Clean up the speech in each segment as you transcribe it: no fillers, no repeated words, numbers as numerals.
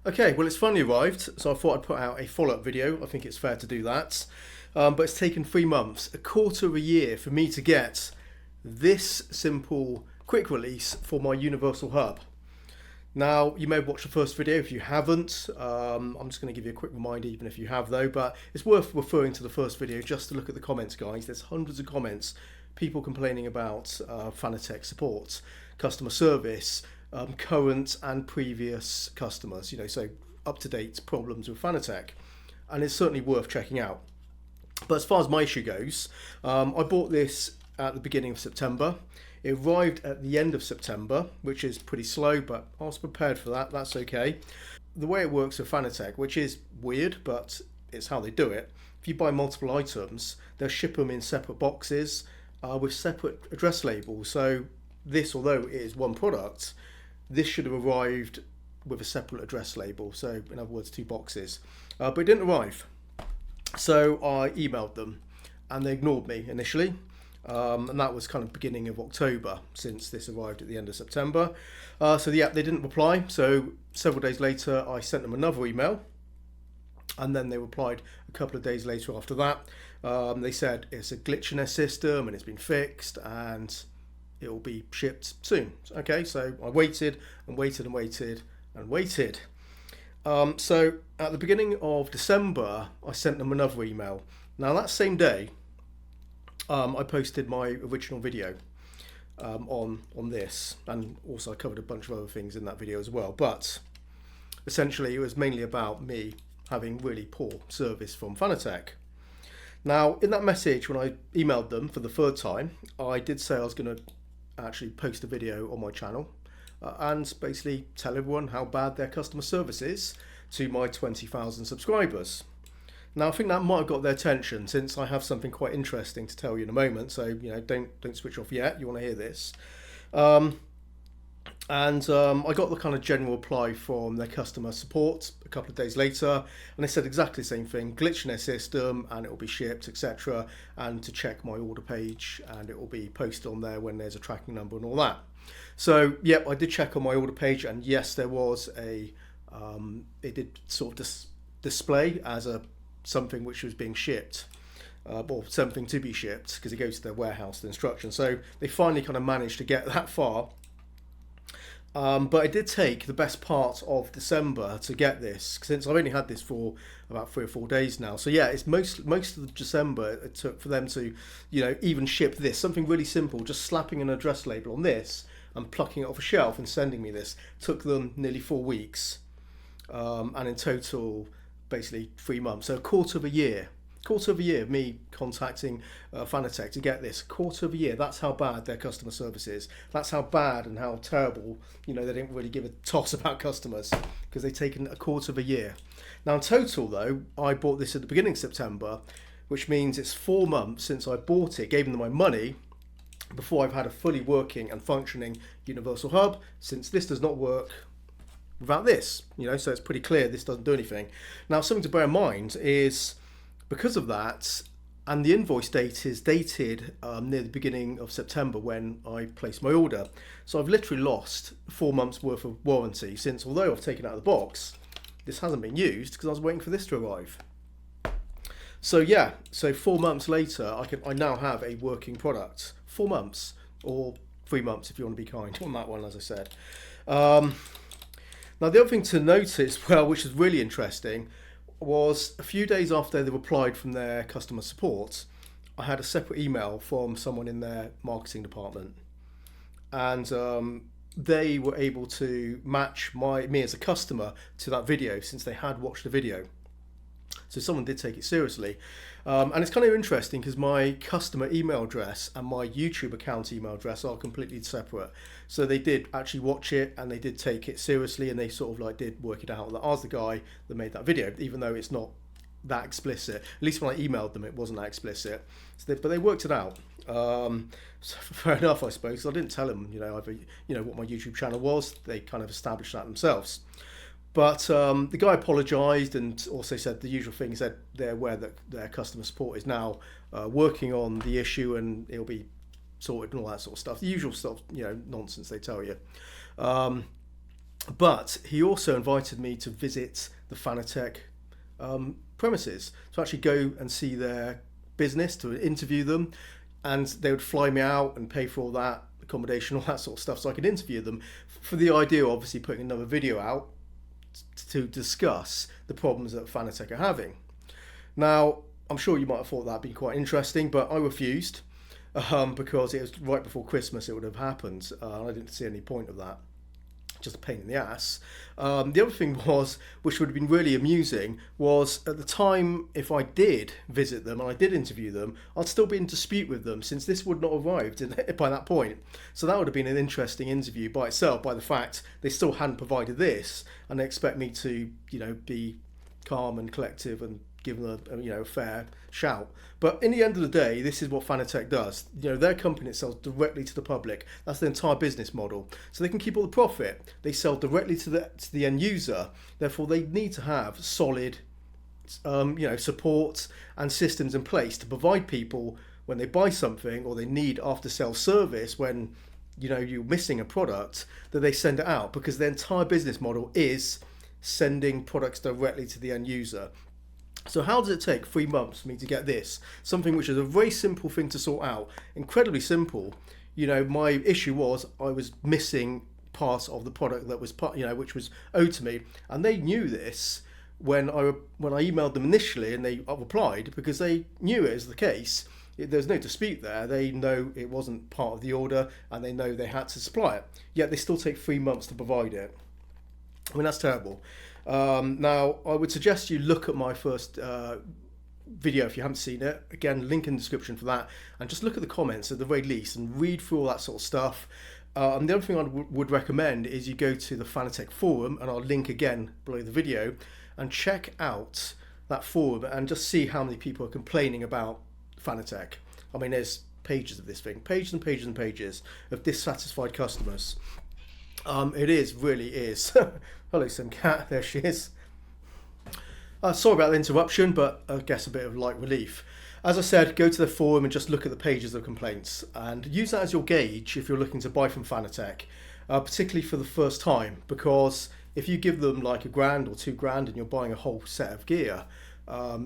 Okay, well, it's finally arrived, so I thought I'd put out a follow-up video. I think it's fair to do that. But it's taken 3 months, a quarter of a year for me to get this simple quick release for my universal hub. Now, you may have watched the first video. If you haven't, I'm just going to give you a quick reminder, even if you have though, but it's worth referring to the first video just to look at the comments, guys. There's hundreds of comments, people complaining about Fanatec support, customer service, current and previous customers, so up-to-date problems with Fanatec, and it's certainly worth checking out. But as far as my issue goes, I bought this at the beginning of September. It arrived at the end of September, which is pretty slow, but I was prepared for that. That's okay. The way it works with Fanatec, which is weird, but it's how they do it. If you buy multiple items, they'll ship them in separate boxes with separate address labels. So this, although it is one product, this should have arrived with a separate address label. So in other words, two boxes. But it didn't arrive. So I emailed them and they ignored me initially. And that was kind of beginning of October, since this arrived at the end of September. So yeah, they didn't reply. So several days later, I sent them another email, and then they replied a couple of days later after that. They said it's a glitch in their system and it's been fixed and it will be shipped soon. Okay, so I waited and waited and waited and waited. So at the beginning of December, I sent them another email. Now that same day, I posted my original video on this, and also I covered a bunch of other things in that video as well. But essentially, it was mainly about me having really poor service from Fanatec. Now, in that message, when I emailed them for the third time, I did say I was going to actually post a video on my channel and basically tell everyone how bad their customer service is to my 20,000 subscribers. Now, I think that might have got their attention, since I have something quite interesting to tell you in a moment. So, don't switch off yet. You want to hear this. I got the kind of general reply from their customer support a couple of days later, and they said exactly the same thing: glitch in their system, and it will be shipped, etc. And to check my order page, and it will be posted on there when there's a tracking number and all that. So, yep, I did check on my order page, and yes, there was a. It did sort of display as something which was being shipped, or something to be shipped, because it goes to their warehouse, the instructions. So they finally kind of managed to get that far. But it did take the best part of December to get this, since I've only had this for about 3 or 4 days now. So yeah, it's most of December it took for them to, even ship this. Something really simple, just slapping an address label on this and plucking it off a shelf and sending me this, took them nearly 4 weeks. And in total, basically 3 months. So a quarter of a year of me contacting Fanatec to get this. Quarter of a year. That's how bad their customer service is. That's how bad and how terrible, they didn't really give a toss about customers, because they've taken a quarter of a year. Now in total though, I bought this at the beginning of September, which means it's 4 months since I bought it, gave them my money, before I've had a fully working and functioning universal hub, since this does not work without this, so it's pretty clear this doesn't do anything. Now, something to bear in mind is, because of that, and the invoice date is dated near the beginning of September when I placed my order. So I've literally lost 4 months worth of warranty, since although I've taken it out of the box, this hasn't been used because I was waiting for this to arrive. So yeah, so 4 months later, I now have a working product. 4 months, or 3 months if you want to be kind on that one, as I said. Now, the other thing to notice, well, which is really interesting, was a few days after they replied from their customer support, I had a separate email from someone in their marketing department, and they were able to match me as a customer to that video, since they had watched the video. So someone did take it seriously. And it's kind of interesting because my customer email address and my YouTube account email address are completely separate. So they did actually watch it and they did take it seriously, and they sort of did work it out that I was the guy that made that video, even though it's not that explicit. At least when I emailed them, it wasn't that explicit. But they worked it out. So fair enough, I suppose. I didn't tell them, what my YouTube channel was. They kind of established that themselves. But the guy apologised and also said the usual thing. He said they're aware that their customer support is now working on the issue and it'll be sorted and all that sort of stuff. The usual stuff, nonsense they tell you. But he also invited me to visit the Fanatec premises, to actually go and see their business, to interview them, and they would fly me out and pay for all that accommodation, all that sort of stuff, so I could interview them, for the idea of obviously putting another video out to discuss the problems that Fanatec are having. Now, I'm sure you might have thought that'd be quite interesting, but I refused because it was right before Christmas it would have happened. I didn't see any point of that. Just a pain in the ass. The other thing was, which would have been really amusing, was at the time, if I did visit them and I did interview them, I'd still be in dispute with them, since this would not have arrived by that point. So that would have been an interesting interview by itself, by the fact they still hadn't provided this, and they expect me to, be calm and collective and give them a fair shout. But in the end of the day, this is what Fanatec does. Their company sells directly to the public. That's their entire business model. So they can keep all the profit. They sell directly to the end user. Therefore, they need to have solid, support and systems in place to provide people when they buy something, or they need after sales service when you're missing a product, that they send it out, because their entire business model is sending products directly to the end user. So how does it take 3 months for me to get this? Something which is a very simple thing to sort out, incredibly simple. My issue was I was missing parts of the product that was which was owed to me, and they knew this when I emailed them initially, and they replied, because they knew it was the case. There's no dispute there. They know it wasn't part of the order, and they know they had to supply it. Yet they still take 3 months to provide it. I mean, that's terrible. Now, I would suggest you look at my first video if you haven't seen it. Again, link in the description for that. And just look at the comments at the very least and read through all that sort of stuff. And the other thing I would recommend is you go to the Fanatec forum, and I'll link again below the video, and check out that forum and just see how many people are complaining about Fanatec. I mean, there's pages of this thing, pages and pages and pages of dissatisfied customers. It really is. Hello, Simcat. There she is. Sorry about the interruption, but I guess a bit of light relief. As I said, go to the forum and just look at the pages of complaints, and use that as your gauge if you're looking to buy from Fanatec, particularly for the first time, because if you give them like $1,000 or $2,000 and you're buying a whole set of gear,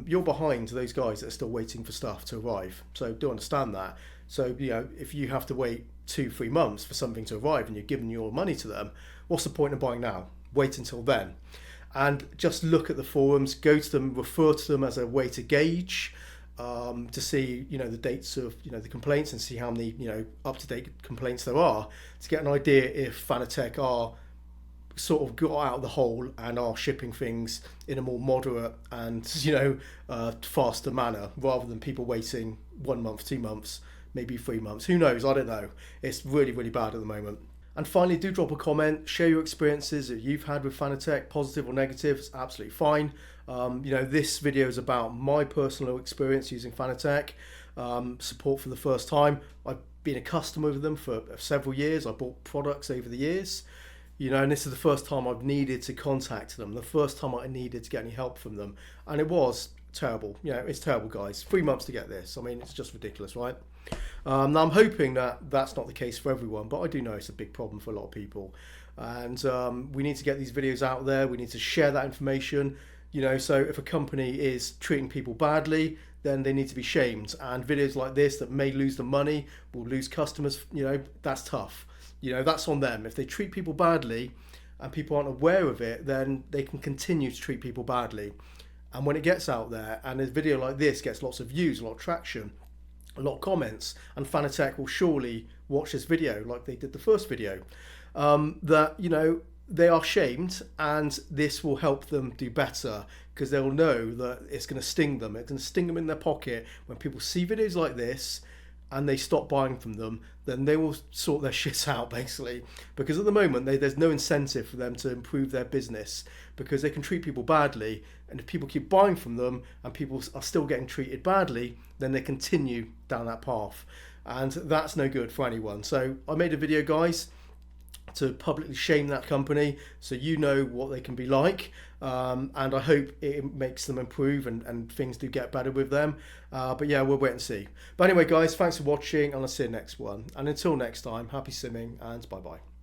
you're behind those guys that are still waiting for stuff to arrive. So do understand that. So if you have to wait 2-3 months for something to arrive and you're giving your money to them, what's the point of buying now? Wait until then. And just look at the forums, go to them, refer to them as a way to gauge, to see the dates of the complaints, and see how many up-to-date complaints there are, to get an idea if Fanatec are sort of got out of the hole and are shipping things in a more moderate and faster manner, rather than people waiting 1 month, 2 months, maybe 3 months. Who knows? I don't know. It's really, really bad at the moment. And finally, do drop a comment, share your experiences that you've had with Fanatec, positive or negative. It's absolutely fine. This video is about my personal experience using Fanatec, support for the first time. I've been a customer with them for several years. I bought products over the years, and this is the first time I've needed to contact them, the first time I needed to get any help from them. And it was terrible. It's terrible, guys. 3 months to get this. I mean, it's just ridiculous, right? Now I'm hoping that that's not the case for everyone, but I do know it's a big problem for a lot of people, and we need to get these videos out there. We need to share that information. So if a company is treating people badly, then they need to be shamed, and videos like this that may lose them money, will lose customers, that's tough. That's on them. If they treat people badly and people aren't aware of it, then they can continue to treat people badly. And when it gets out there and a video like this gets lots of views, a lot of traction, a lot of comments, and Fanatec will surely watch this video like they did the first video, that they are shamed, and this will help them do better, because they'll know that it's going to sting them. It's going to sting them in their pocket when people see videos like this and they stop buying from them. Then they will sort their shit out, basically, because at the moment there's no incentive for them to improve their business, because they can treat people badly, and if people keep buying from them and people are still getting treated badly, then they continue down that path, and that's no good for anyone. So I made a video, guys, to publicly shame that company, so you know what they can be like, and I hope it makes them improve and things do get better with them, but yeah, we'll wait and see. But anyway, guys, thanks for watching, and I'll see you next one, and until next time, happy simming and bye bye.